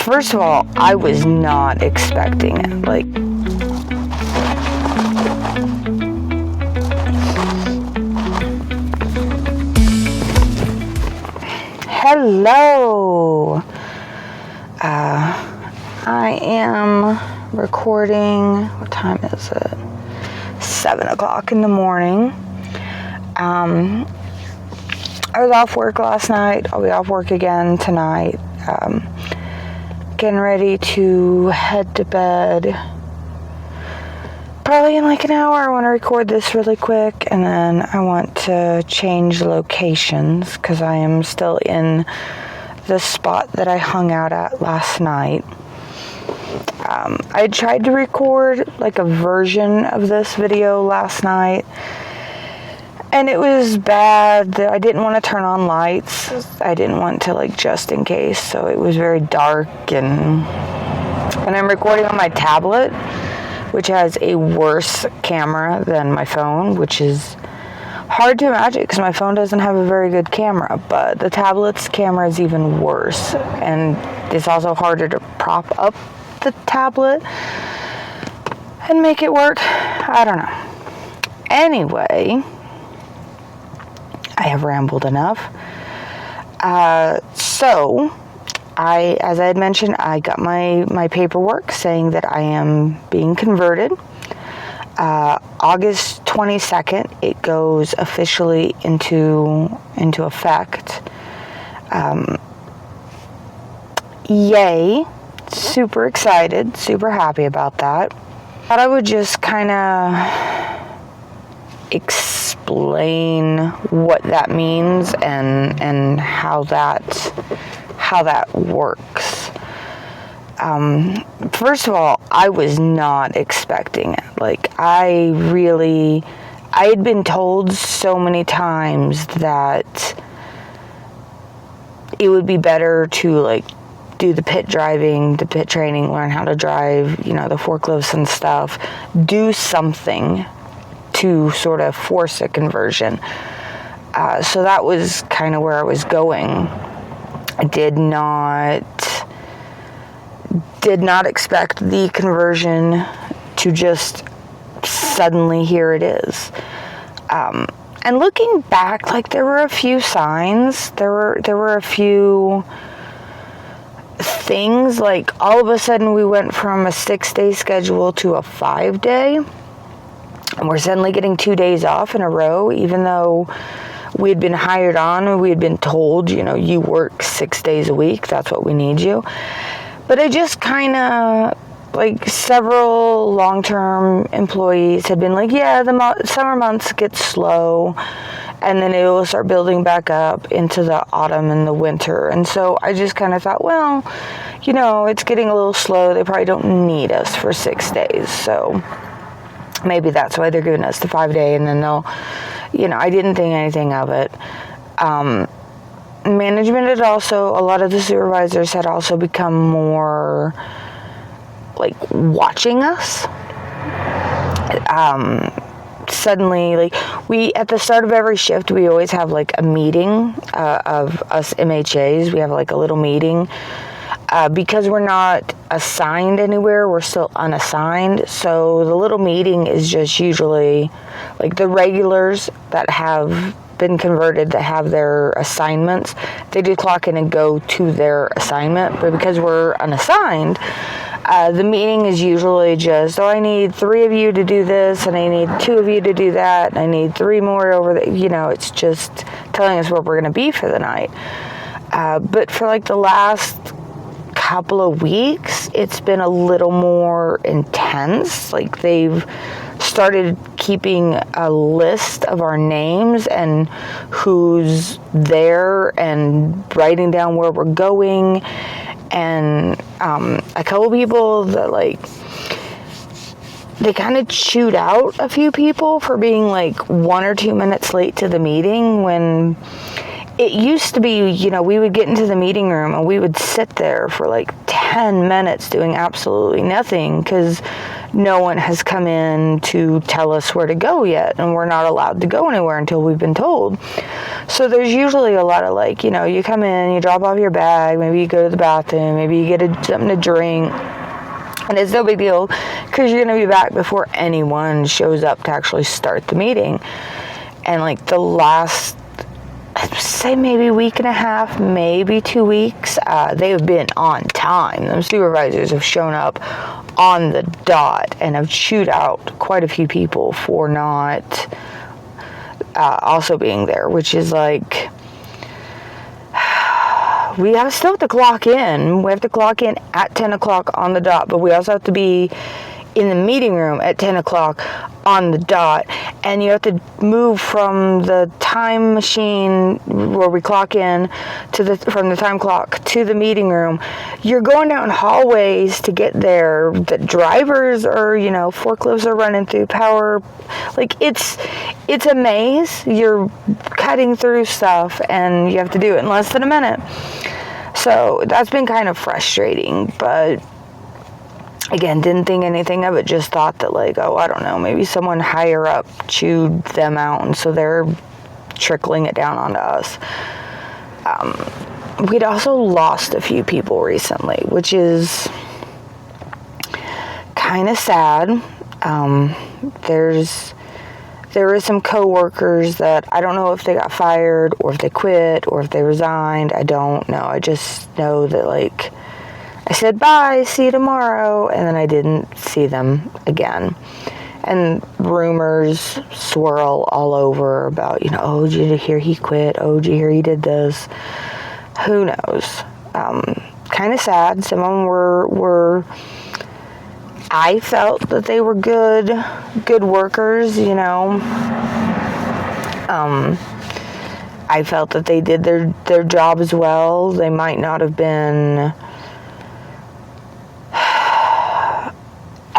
First of all, I was not expecting it. Like, hello. I am recording. What time is it? 7 o'clock in the morning. I was off work last night. I'll be off work again tonight. Getting ready to head to bed. Probably in like an hour. I want to record this really quick, and then I want to change locations because I am still in the spot that I hung out at last night. I tried to record like a version of this video last night, and it was bad. I didn't want to turn on lights. I didn't want to, like, just in case. So it was very dark, and I'm recording on my tablet, which has a worse camera than my phone, which is hard to imagine because my phone doesn't have a very good camera, but the tablet's camera is even worse, and it's also harder to prop up the tablet and make it work. I don't know. Anyway, I have rambled enough. So, as I had mentioned, I got my paperwork saying that I am being converted. August 22nd, it goes officially into effect. Yay. Super excited, super happy about that. Thought I would just kind of explain what that means and how that works. First of all, I was not expecting it. Like, I had been told so many times that it would be better to, like, do the pit driving, the pit training, learn how to drive, the forklifts and stuff, do something to sort of force a conversion. So that was kind of where I was going. I did not expect the conversion to just suddenly here it is. And looking back, like, there were a few signs, there were a few things. Like, all of a sudden we went from a 6-day schedule to a 5-day, and we're suddenly getting 2 days off in a row, even though we had been hired on and we had been told, you work 6 days a week, that's what we need you. But it just kind of, like, several long-term employees had been like, yeah, the summer months get slow, and then it will start building back up into the autumn and the winter. And so I just kind of thought, well, it's getting a little slow. They probably don't need us for 6 days. So maybe that's why they're giving us the 5-day, and then they'll, I didn't think anything of it. Management had also, a lot of the supervisors had also become more, like, watching us. Suddenly, like, we, at the start of every shift, we always have, like, a meeting of us MHAs. We have, like, a little meeting. Because we're not assigned anywhere, we're still unassigned. So the little meeting is just usually, like, the regulars that have been converted, that have their assignments, they do clock in and go to their assignment. But because we're unassigned, the meeting is usually just, I need 3 of you to do this, and I need 2 of you to do that, and I need 3 more over there. It's just telling us where we're going to be for the night. But for, like, the last couple of weeks, it's been a little more intense. Like, they've started keeping a list of our names and who's there and writing down where we're going. And a couple people that, like, they kind of chewed out a few people for being, like, 1 or 2 minutes late to the meeting, when it used to be, we would get into the meeting room and we would sit there for like 10 10 minutes doing absolutely nothing because no one has come in to tell us where to go yet, and we're not allowed to go anywhere until we've been told. So there's usually a lot of like, you know, you come in, you drop off your bag, maybe you go to the bathroom, maybe you get something to drink, and it's no big deal because you're going to be back before anyone shows up to actually start the meeting. And like the last, I'd say maybe week and a half, maybe 2 weeks, they have been on time. Those supervisors have shown up on the dot and have chewed out quite a few people for not also being there, which is like, we still have to clock in. We have to clock in at 10 o'clock on the dot, but we also have to be in the meeting room at 10 o'clock on the dot, and you have to move from the time machine where we clock in from the time clock to the meeting room. You're going down hallways to get there. The drivers are, you know, forklifts are running through power. Like it's a maze. You're cutting through stuff and you have to do it in less than a minute. So that's been kind of frustrating, but again, didn't think anything of it, just thought that like, oh, I don't know, maybe someone higher up chewed them out, and so they're trickling it down onto us. We'd also lost a few people recently, which is kind of sad. There is some coworkers that I don't know if they got fired or if they quit or if they resigned. I don't know. I just know that like, I said, bye, see you tomorrow, and then I didn't see them again. And rumors swirl all over about, you know, oh, did you hear he quit? Oh, did you hear he did this? Who knows? Kind of sad. Some of them were, I felt that they were good workers, you know. I felt that they did their job as well. They might not have been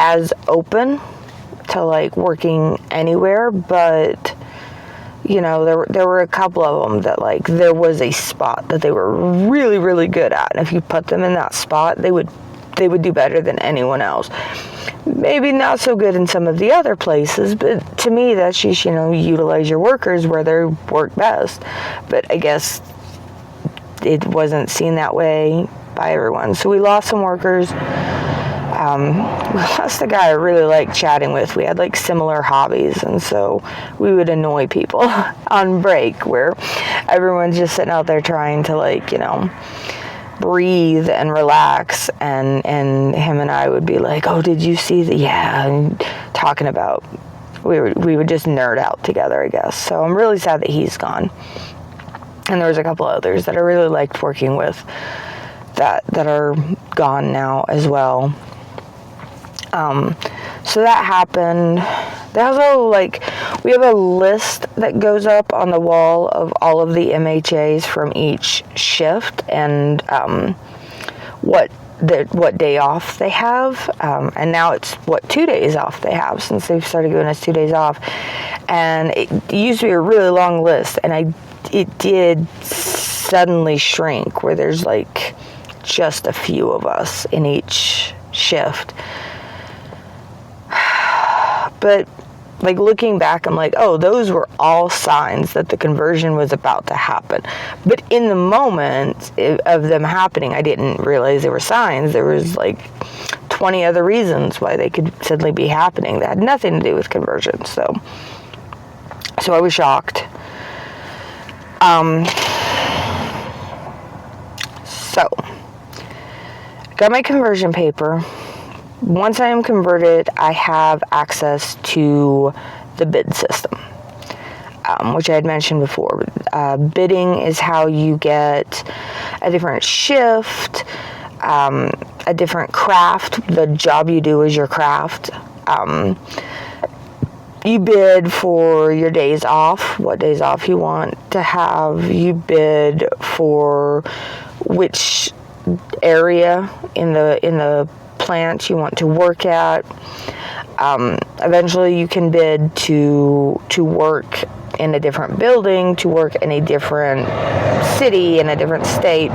as open to like working anywhere, but you know, there were a couple of them that like there was a spot that they were really, really good at, and if you put them in that spot, they would do better than anyone else. Maybe not so good in some of the other places, but to me that's just, you know, utilize your workers where they work best. But I guess it wasn't seen that way by everyone, so we lost some workers. We lost a guy I really liked chatting with. We had like similar hobbies, and so we would annoy people on break where everyone's just sitting out there trying to like, you know, breathe and relax, and him and I would be like, oh, did you see the, yeah, and talking about, we would just nerd out together, I guess. So I'm really sad that he's gone. And there was a couple others that I really liked working with that are gone now as well. So that happened. There's also like, we have a list that goes up on the wall of all of the MHAs from each shift and what day off they have, and now it's 2 days off they have since they've started giving us 2 days off. And it used to be a really long list, and it did suddenly shrink where there's like just a few of us in each shift. But like looking back, I'm like, oh, those were all signs that the conversion was about to happen. But in the moment of them happening, I didn't realize they were signs. There was like 20 other reasons why they could suddenly be happening that had nothing to do with conversion. So I was shocked. So got my conversion paper. Once I am converted, I have access to the bid system, which I had mentioned before. Bidding is how you get a different shift, a different craft. The job you do is your craft. You bid for your days off, what days off you want to have. You bid for which area in the plant you want to work at. Eventually you can bid to work in a different building, to work in a different city, in a different state.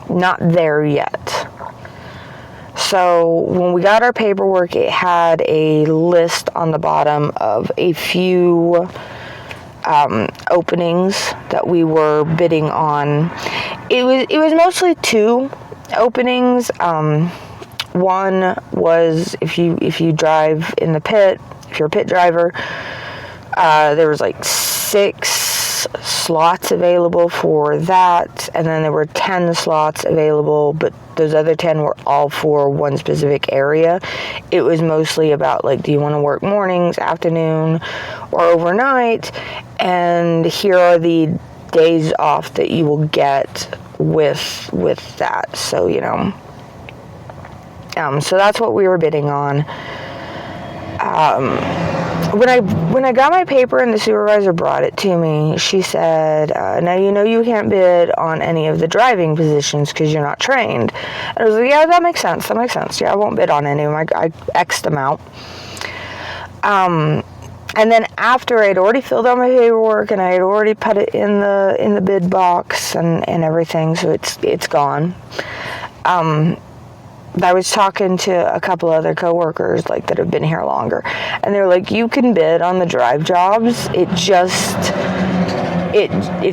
not there yet. So when we got our paperwork, it had a list on the bottom of a few openings that we were bidding on. It was mostly 2 openings. One was if you drive in the pit, if you're a pit driver, there was like 6 slots available for that, and then there were 10 slots available, but those other 10 were all for one specific area. It was mostly about like, do you want to work mornings, afternoon, or overnight? And here are the days off that you will get with that. So, you know, so that's what we were bidding on. When I got my paper and the supervisor brought it to me, she said, now you know you can't bid on any of the driving positions because you're not trained. And I was like, yeah, that makes sense. Yeah, I won't bid on any of them. I X'd them out. And then after I'd already filled out my paperwork and I had already put it in the bid box and everything, so it's gone. I was talking to a couple other coworkers like that have been here longer, and they're like, you can bid on the drive jobs. If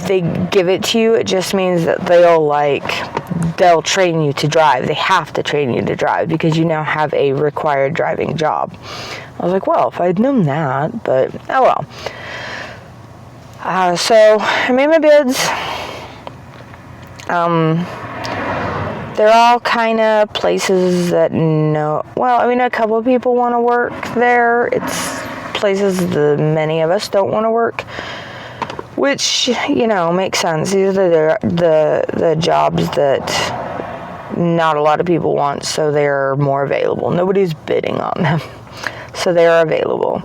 they give it to you, it just means that they'll train you to drive. They have to train you to drive because you now have a required driving job. I was like, well, if I'd known that, but oh well. So I made my bids. They're all kind of places that a couple of people want to work there. It's places that many of us don't want to work, which, you know, makes sense. These are the jobs that not a lot of people want, so they're more available. Nobody's bidding on them, so they are available.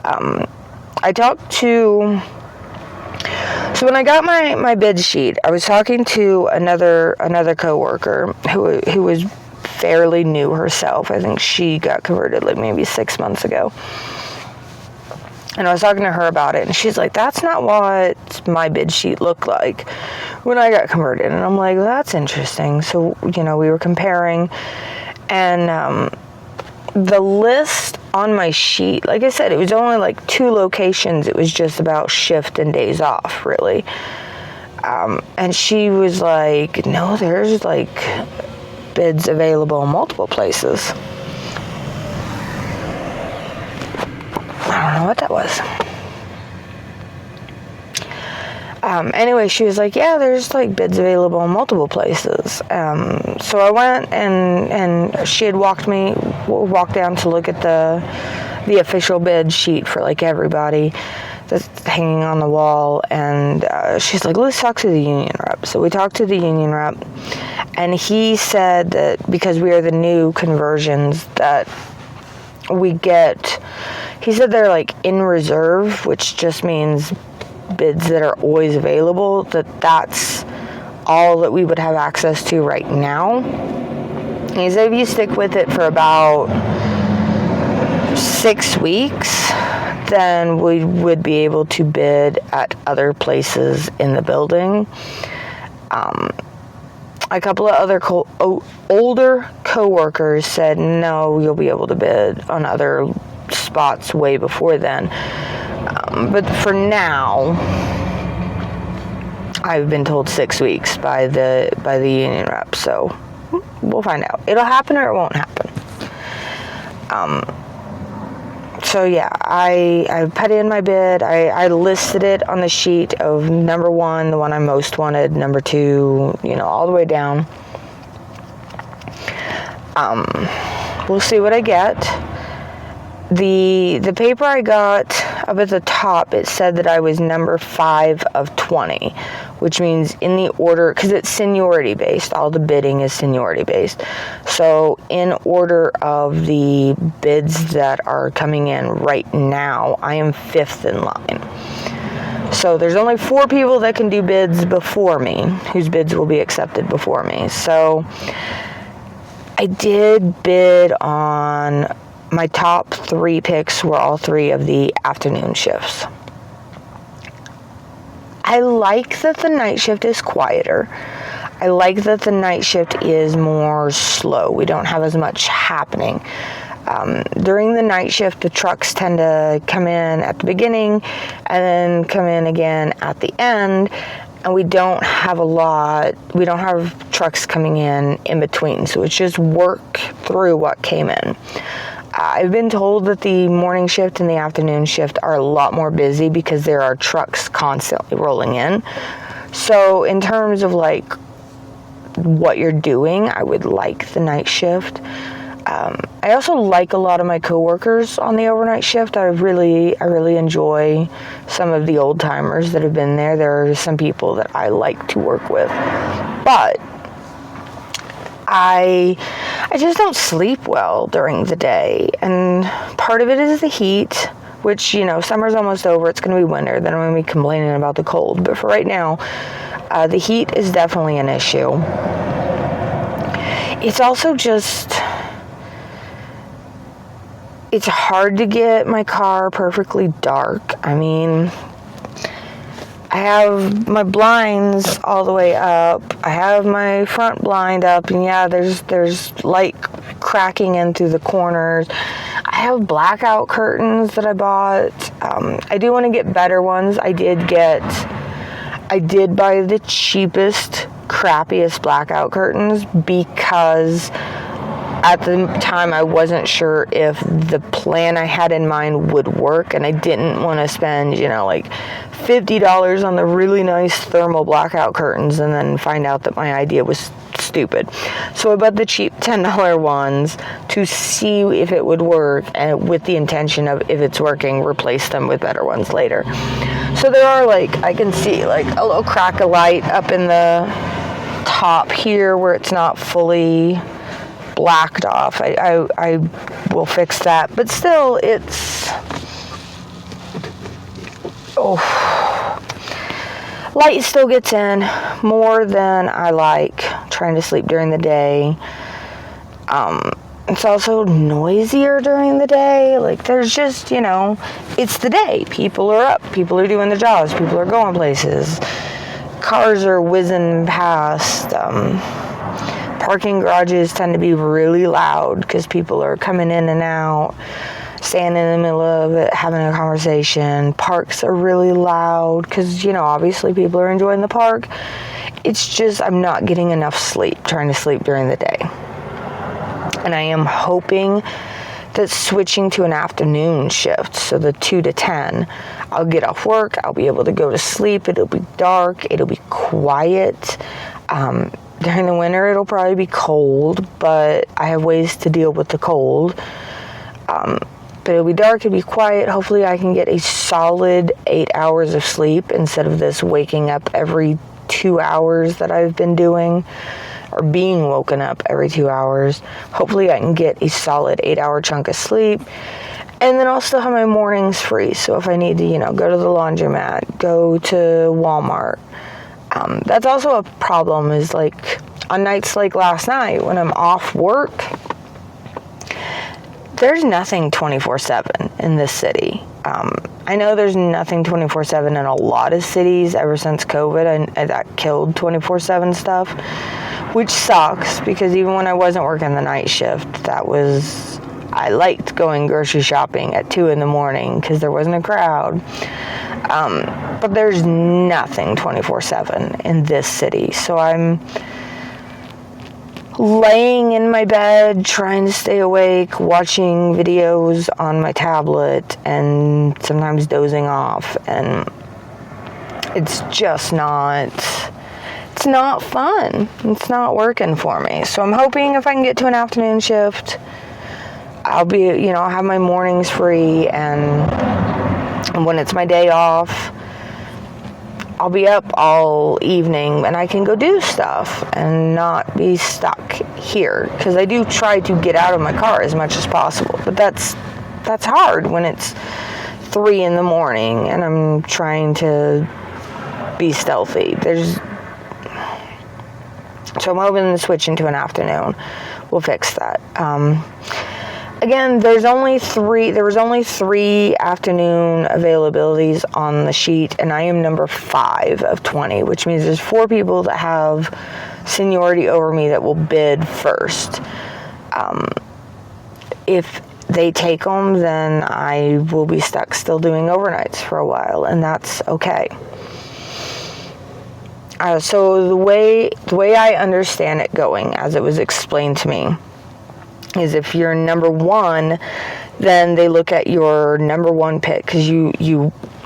I talked to... So when I got my bid sheet, I was talking to another coworker who was fairly new herself. I think she got converted like maybe 6 months ago. And I was talking to her about it, and she's like, that's not what my bid sheet looked like when I got converted. And I'm like, well, that's interesting. So, you know, we were comparing, and the list on my sheet, like I said, it was only like 2 locations. It was just about shift and days off, really. And she was like, no, there's like bids available in multiple places. I don't know what that was. Anyway, she was like, yeah, there's like bids available in multiple places. So I went and she had walked down to look at the official bid sheet for like everybody that's hanging on the wall. And she's like, let's talk to the union rep. So we talked to the union rep, and he said that because we are the new conversions that we get, he said they're like in reserve, which just means bids that are always available, that's all that we would have access to right now. He said if you stick with it for about 6 weeks, then we would be able to bid at other places in the building. A couple of other older coworkers said, no, you'll be able to bid on other spots way before then. But for now, I've been told 6 weeks by the union rep, so we'll find out. It'll happen or it won't happen. So yeah, I put in my bid. I listed it on the sheet of number 1, the one I most wanted, number 2, you know, all the way down. We'll see what I get. The paper I got up at the top, it said that I was number 5 of 20, which means in the order, because it's seniority based, all the bidding is seniority based. So in order of the bids that are coming in right now, I am 5th in line. So there's only 4 people that can do bids before me, whose bids will be accepted before me. So I did bid on... My top 3 picks were all 3 of the afternoon shifts. I like that the night shift is quieter. I like that the night shift is more slow. We don't have as much happening. During the night shift, the trucks tend to come in at the beginning and then come in again at the end, and we don't have trucks coming in between, so it's just work through what came in. I've been told that the morning shift and the afternoon shift are a lot more busy because there are trucks constantly rolling in. So in terms of like what you're doing, I would like the night shift. I also like a lot of my coworkers on the overnight shift. I really enjoy some of the old timers that have been there. There are some people that I like to work with, but I just don't sleep well during the day, and part of it is the heat, which, you know, summer's almost over. It's going to be winter. Then I'm going to be complaining about the cold. But for right now, the heat is definitely an issue. It's also just, it's hard to get my car perfectly dark. I mean, I have my blinds all the way up. I have my front blind up, and yeah, there's light cracking in through the corners. I have blackout curtains that I bought. I do want to get better ones. I did buy the cheapest, crappiest blackout curtains because at the time I wasn't sure if the plan I had in mind would work, and I didn't want to spend, you know, like $50 on the really nice thermal blackout curtains and then find out that my idea was stupid. So I bought the cheap $10 ones to see if it would work, and with the intention of, if it's working, replace them with better ones later. So there are, like, I can see like a little crack of light up in the top here where it's not fully blacked off. I will fix that, but still, it's light still gets in more than I like trying to sleep during the day. It's also noisier during the day. Like, there's just, you know, it's the day. People are up. People are doing their jobs. People are going places. Cars are whizzing past. Parking garages tend to be really loud because people are coming in and out, standing in the middle of it, having a conversation. Parks are really loud because, you know, obviously people are enjoying the park. It's just, I'm not getting enough sleep, trying to sleep during the day. And I am hoping that switching to an afternoon shift, so the 2 to 10, I'll get off work, I'll be able to go to sleep, it'll be dark, it'll be quiet. During the winter, it'll probably be cold, but I have ways to deal with the cold. But it'll be dark, it'll be quiet. Hopefully I can get a solid 8 hours of sleep instead of this waking up every 2 hours that I've been doing, or being woken up every 2 hours. Hopefully I can get a solid 8-hour chunk of sleep. And then I'll still have my mornings free. So if I need to, you know, go to the laundromat, go to Walmart. That's also a problem, is like on nights like last night when I'm off work, there's nothing 24/7 in this city. I know there's nothing 24/7 in a lot of cities ever since COVID, and that killed 24/7 stuff, which sucks because even when I wasn't working the night shift, I liked going grocery shopping at 2 a.m. because there wasn't a crowd. But there's nothing 24/7 in this city. So I'm laying in my bed, trying to stay awake, watching videos on my tablet, and sometimes dozing off. And it's just not fun. It's not working for me. So I'm hoping if I can get to an afternoon shift, I'll be, you know, I'll have my mornings free, and when it's my day off, I'll be up all evening and I can go do stuff and not be stuck here, because I do try to get out of my car as much as possible, but that's hard when it's 3 a.m. and I'm trying to be stealthy. So I'm hoping to switch into an afternoon. We'll fix that. Again, there was only three afternoon availabilities on the sheet, and I am number 5 of 20, which means there's 4 people that have seniority over me that will bid first. If they take them, then I will be stuck still doing overnights for a while, and that's okay. So the way I understand it going, as it was explained to me, is if you're number 1, then they look at your number 1 pick, because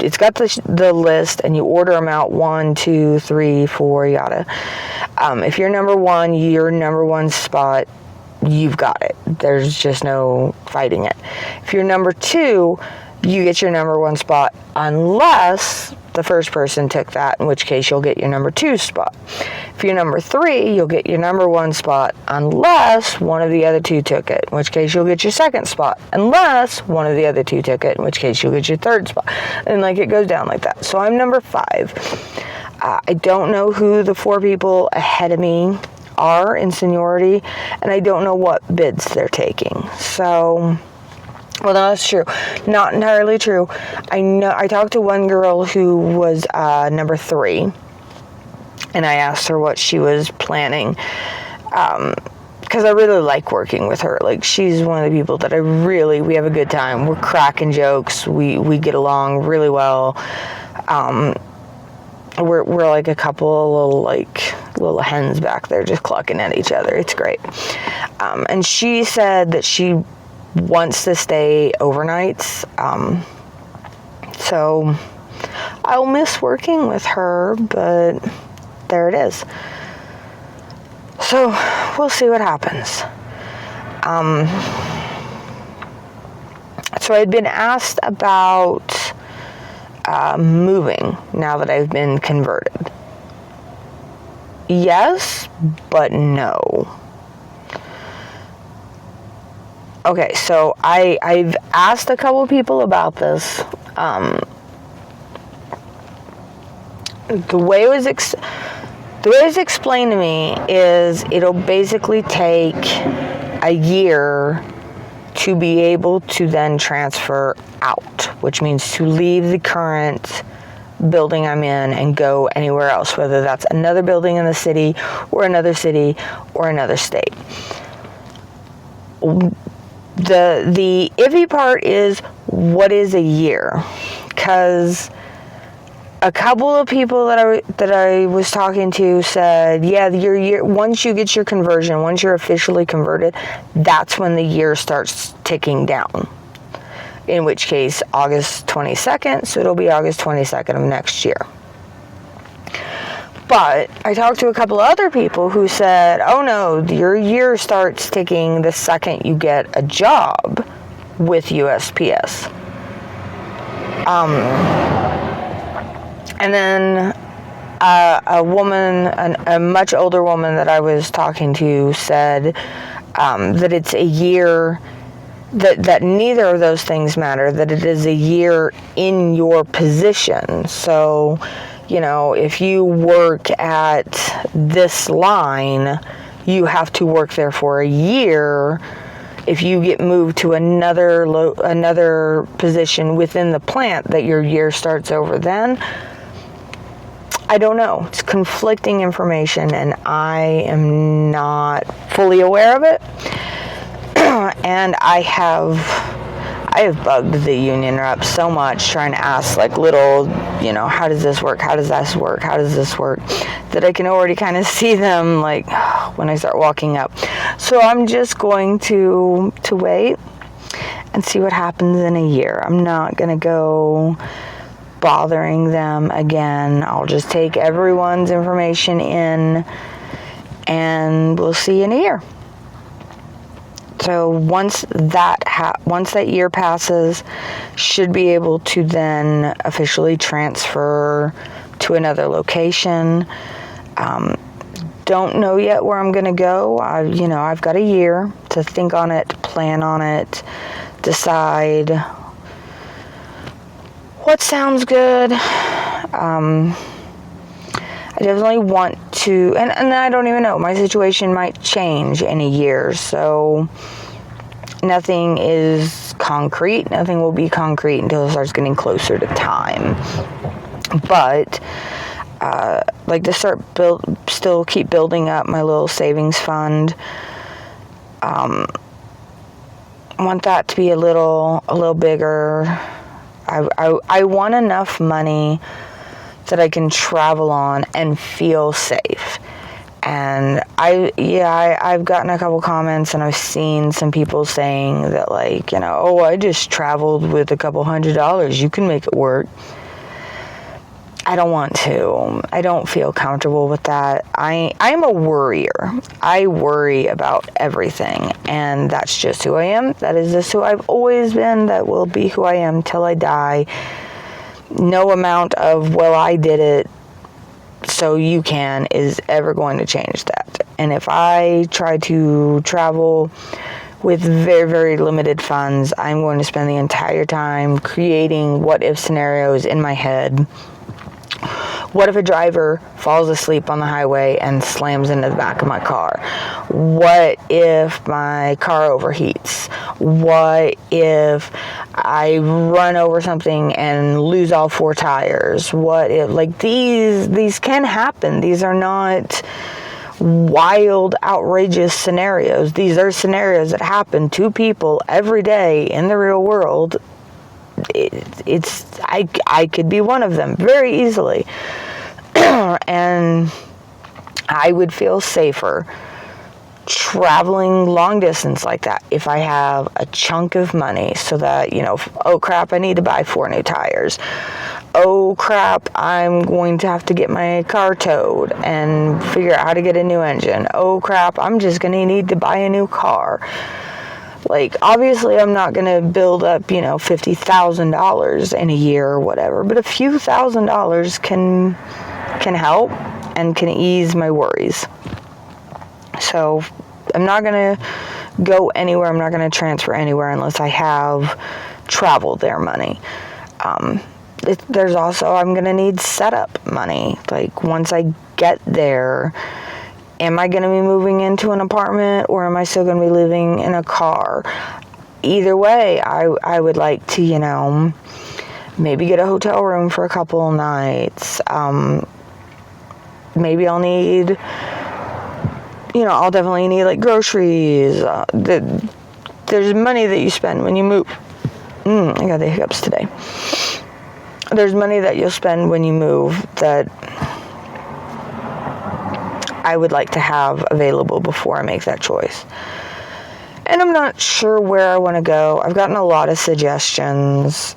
it's got the list, and you order them out 1, 2, 3, 4, yada. If you're number 1, your number 1 spot, you've got it. There's just no fighting it. If you're number 2, you get your number 1 spot, unless the first person took that, in which case you'll get your number 2 spot. If you're number 3, you'll get your number 1 spot, unless one of the other 2 took it, in which case you'll get your 2nd spot, unless one of the other 2 took it, in which case you'll get your 3rd spot. And it goes down like that. So I'm number 5. I don't know who the 4 people ahead of me are in seniority, and I don't know what bids they're taking. So, well, no, that's true. Not entirely true. I talked to one girl who was number 3, and I asked her what she was planning, because I really like working with her. She's one of the people that we have a good time. We're cracking jokes. We get along really well. We're like a couple of little hens back there just clucking at each other. It's great. And she said that she wants to stay overnights. So I'll miss working with her, but there it is. So we'll see what happens. So I'd been asked about moving now that I've been converted. Yes, but no. Okay, so I've asked a couple people about this. The way it was explained to me is it'll basically take a year to be able to then transfer out, which means to leave the current building I'm in and go anywhere else, whether that's another building in the city or another state. The iffy part is, what is a year? Because a couple of people that I was talking to said, yeah, your year, once you get your conversion, once you're officially converted, that's when the year starts ticking down. In which case, August 22nd, so it'll be August 22nd of next year. But I talked to a couple of other people who said, oh no, your year starts ticking the second you get a job with USPS. And then a woman, a much older woman that I was talking to said that it's a year, that neither of those things matter, that it is a year in your position. So, if you work at this line, you have to work there for a year. If you get moved to another position within the plant, that your year starts over then. I don't know. It's conflicting information, and I am not fully aware of it. And I have bugged the union rep so much, trying to ask little, how does this work? How does this work? How does this work? That I can already kind of see them when I start walking up. So I'm just going to wait and see what happens in a year. I'm not going to go bothering them again. I'll just take everyone's information in, and we'll see in a year. So once that year passes, should be able to then officially transfer to another location. Don't know yet where I'm going to go. I've got a year to think on it, plan on it, decide what sounds good. I definitely want to, and I don't even know, my situation might change in a year, so nothing is concrete. Nothing will be concrete until it starts getting closer to time. But like to still keep building up my little savings fund. I want that to be a little bigger. I want enough money that I can travel on and feel safe. And I've gotten a couple comments, and I've seen some people saying that, like, oh, I just traveled with a couple $100. You can make it work. I don't want to. I don't feel comfortable with that. I'm a worrier. I worry about everything, and that's just who I am. That is just who I've always been. That will be who I am till I die. No amount of, well, I did it, so you can, is ever going to change that. And if I try to travel with very, very limited funds, I'm going to spend the entire time creating what-if scenarios in my head. What if a driver falls asleep on the highway and slams into the back of my car? What if my car overheats? What if I run over something and lose all 4 tires? What if, like, these can happen. These are not wild, outrageous scenarios. These are scenarios that happen to people every day in the real world. I could be one of them very easily. And I would feel safer traveling long distance like that if I have a chunk of money, so that, oh crap, I need to buy 4 new tires. Oh crap, I'm going to have to get my car towed and figure out how to get a new engine. Oh crap, I'm just going to need to buy a new car. Like, obviously, I'm not going to build up, $50,000 in a year or whatever, but a few $1,000s can help and can ease my worries. So, I'm not going to go anywhere. I'm not going to transfer anywhere unless I have travel there money. There's also, I'm going to need setup money. Like, once I get there, am I going to be moving into an apartment, or am I still going to be living in a car? Either way, I would like to, maybe get a hotel room for a couple of nights. Maybe I'll need, I'll definitely need, like, groceries. There's money that you spend when you move. I got the hiccups today. There's money that you'll spend when you move that I would like to have available before I make that choice. And I'm not sure where I want to go. I've gotten a lot of suggestions.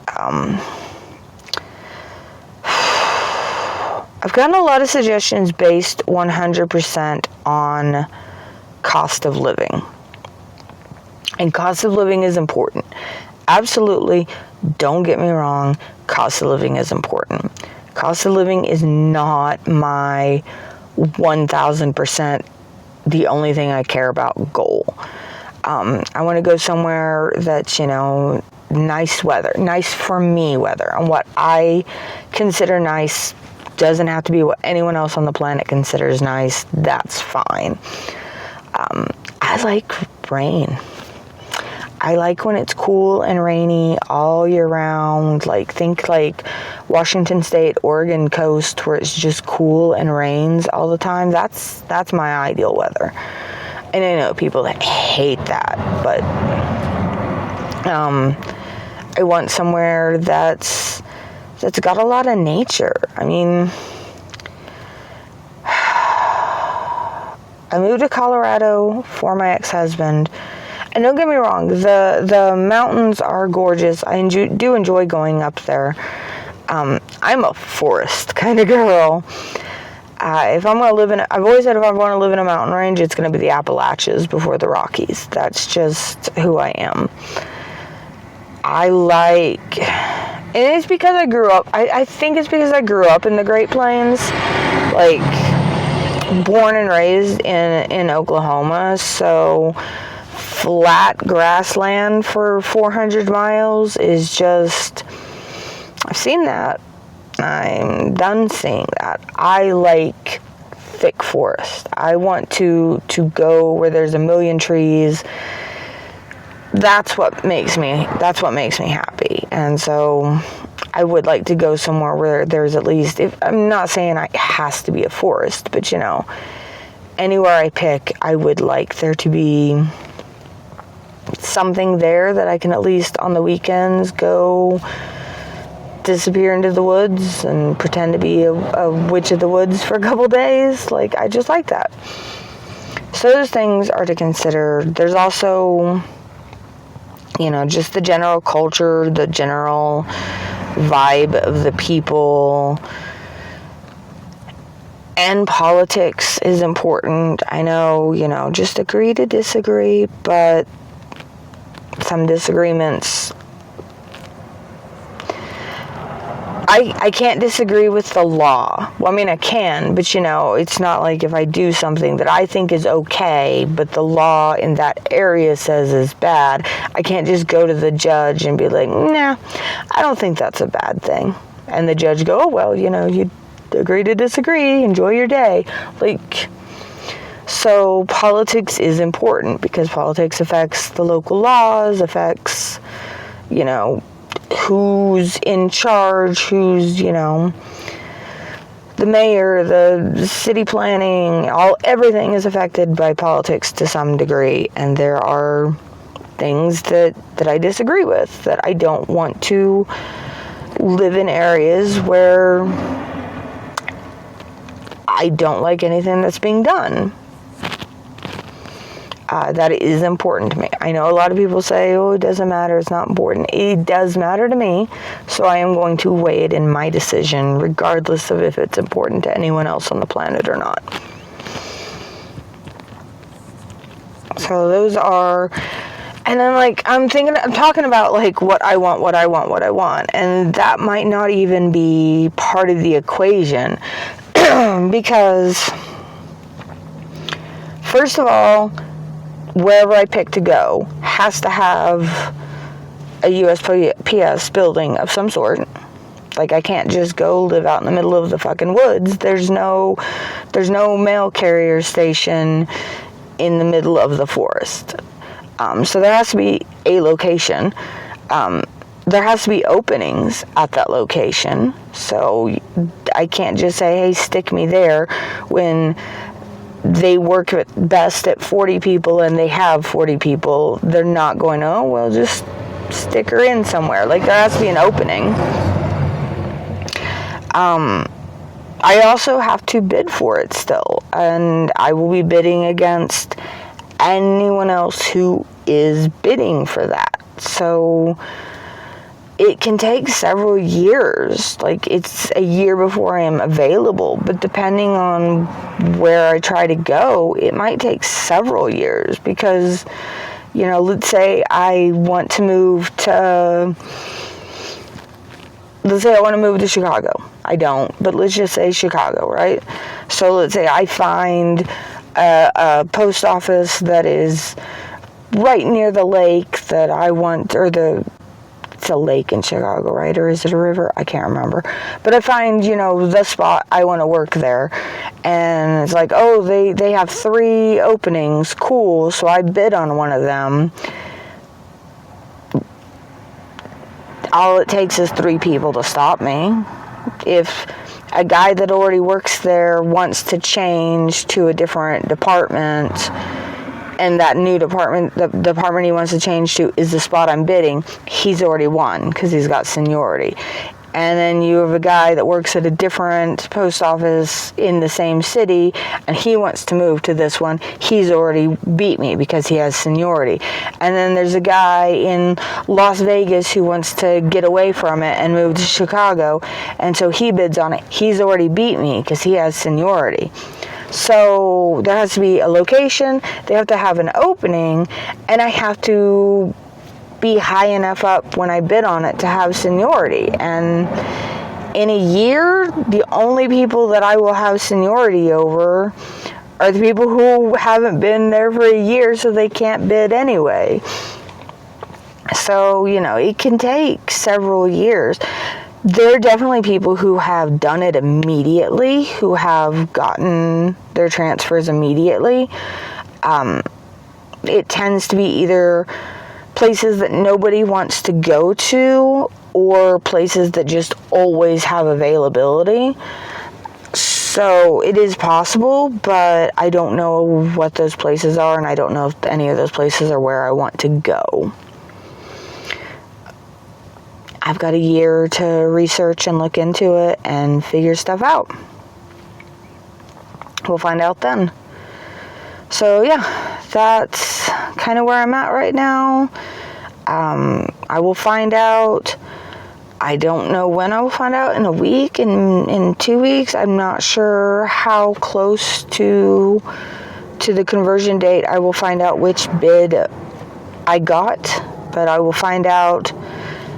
I've gotten a lot of suggestions based 100% on cost of living. And cost of living is important. Absolutely, don't get me wrong, cost of living is important. Cost of living is not my 1,000% the only thing I care about goal. I want to go somewhere that's, nice weather, nice for me weather. And what I consider nice doesn't have to be what anyone else on the planet considers nice. That's fine. I like rain. I like when it's cool and rainy all year round. Like, think like Washington State, Oregon coast, where it's just cool and rains all the time. That's my ideal weather. And I know people that hate that, but I want somewhere that's got a lot of nature. I mean, I moved to Colorado for my ex-husband. And don't get me wrong, the mountains are gorgeous. I do enjoy going up there. I'm a forest kind of girl. If I'm going to live I've always said if I'm going to live in a mountain range, it's going to be the Appalachians before the Rockies. That's just who I am. And it's because I grew up, I think it's because I grew up in the Great Plains, like, born and raised in Oklahoma, so flat grassland for 400 miles is just, I've seen that. I'm done seeing that. I like thick forest. I want to go where there's a million trees, that's what makes me happy. And so I would like to go somewhere where there's at least, if I'm not saying it has to be a forest, but anywhere I pick, I would like there to be something there that I can at least on the weekends go disappear into the woods and pretend to be a witch of the woods for a couple days. Like, I just like that. So those things are to consider. There's also, just the general culture, the general vibe of the people. And politics is important. I know, just agree to disagree, but some disagreements, I can't disagree with the law. Well, I mean, I can, but it's not like if I do something that I think is okay, but the law in that area says is bad, I can't just go to the judge and be like, nah, I don't think that's a bad thing. And the judge go, oh, well, you agree to disagree, enjoy your day. So politics is important because politics affects the local laws, affects, who's in charge, who's, the mayor, the city planning, everything is affected by politics to some degree. And there are things that I disagree with, that I don't want to live in areas where I don't like anything that's being done. That is important to me. I know a lot of people say, oh, it doesn't matter, it's not important. It does matter to me, so I am going to weigh it in my decision, regardless of if it's important to anyone else on the planet or not. So those are, and then I'm talking about what I want, and that might not even be part of the equation, because first of all, wherever I pick to go has to have a USPS building of some sort. I can't just go live out in the middle of the fucking woods. There's no mail carrier station in the middle of the forest. So there has to be a location. There has to be openings at that location. So I can't just say, hey, stick me there, when they work best at 40 people and they have 40 people. They're not going, oh, well, just stick her in somewhere. There has to be an opening. I also have to bid for it still, and I will be bidding against anyone else who is bidding for that. So it can take several years. It's a year before I am available, but depending on where I try to go, it might take several years because, let's say I want to move to, Chicago. I don't, but let's just say Chicago, right? So let's say I find a post office that is right near the lake that I want, or it's a lake in Chicago, right? Or is it a river? I can't remember. But I find, the spot, I want to work there. And it's oh, they have 3 openings. Cool. So I bid on one of them. All it takes is 3 people to stop me. If a guy that already works there wants to change to a different department, and that new department, the department he wants to change to is the spot I'm bidding, he's already won because he's got seniority. And then you have a guy that works at a different post office in the same city, and he wants to move to this one. He's already beat me because he has seniority. And then there's a guy in Las Vegas who wants to get away from it and move to Chicago, and so he bids on it. He's already beat me because he has seniority. So there has to be a location, they have to have an opening, and I have to be high enough up when I bid on it to have seniority. And in a year, the only people that I will have seniority over are the people who haven't been there for a year, so they can't bid anyway. So, it can take several years. There are definitely people who have done it immediately, who have gotten their transfers immediately. It tends to be either places that nobody wants to go to, or places that just always have availability. So it is possible, but I don't know what those places are, and I don't know if any of those places are where I want to go. I've got a year to research and look into it and figure stuff out. We'll find out then. So yeah, that's kind of where I'm at right now. I will find out. I don't know when I will find out, in a week, in 2 weeks. I'm not sure how close to the conversion date I will find out which bid I got, but I will find out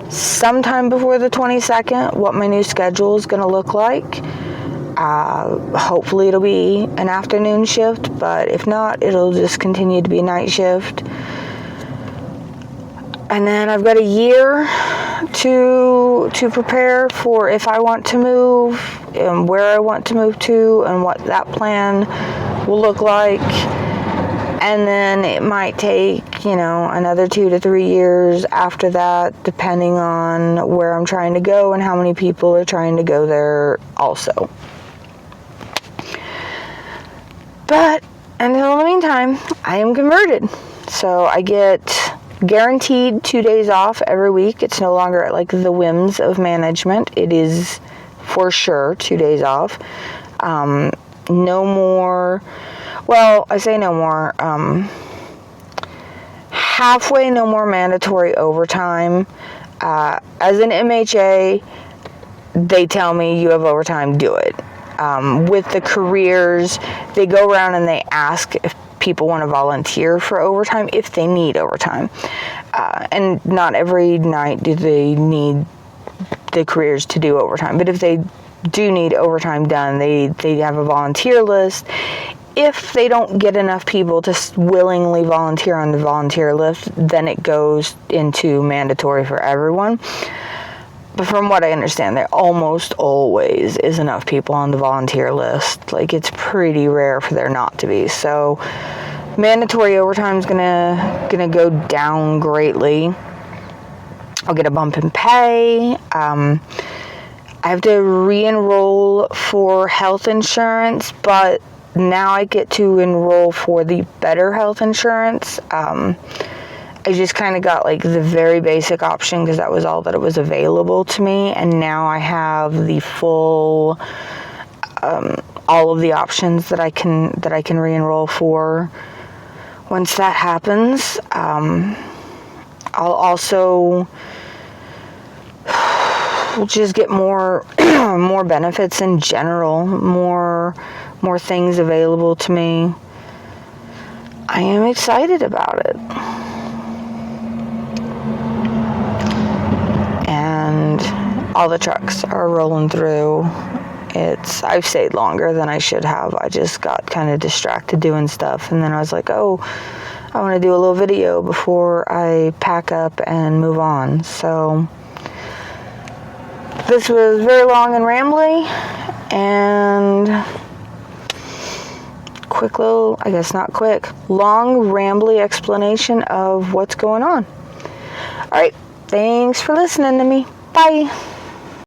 sometime before the 22nd what my new schedule is going to look like. Hopefully it'll be an afternoon shift, but if not, it'll just continue to be night shift. And then I've got a year to prepare for if I want to move, and where I want to move to, and what that plan will look like. And then it might take, another 2 to 3 years after that, depending on where I'm trying to go and how many people are trying to go there also. But until the meantime, I am converted. So I get guaranteed 2 days off every week. It's no longer at like the whims of management. It is for sure 2 days off. No more, well, I say no more, halfway no more mandatory overtime. As an MHA, they tell me you have overtime, do it. With the careers, they go around and they ask if people want to volunteer for overtime, if they need overtime. And not every night do they need the careers to do overtime, but if they do need overtime done, they have a volunteer list. If they don't get enough people to willingly volunteer on the volunteer list, then it goes into mandatory for everyone. But from what I understand, there almost always is enough people on the volunteer list. Like, it's pretty rare for there not to be. So mandatory overtime is gonna go down greatly. I'll get a bump in pay. I have to re-enroll for health insurance, but now I get to enroll for the better health insurance. I just kind of got like the very basic option because that was all that was available to me, and now I have the full, all of the options that I can re-enroll for. Once that happens, I'll also just get more more benefits in general, more things available to me. I am excited about it. And all the trucks are rolling through. I've stayed longer than I should have. I just got kind of distracted doing stuff, and then I was like, oh, I want to do a little video before I pack up and move on. So this was very long and rambly, and quick little, I guess not quick, long rambly explanation of what's going on. All right. Thanks for listening to me. Bye.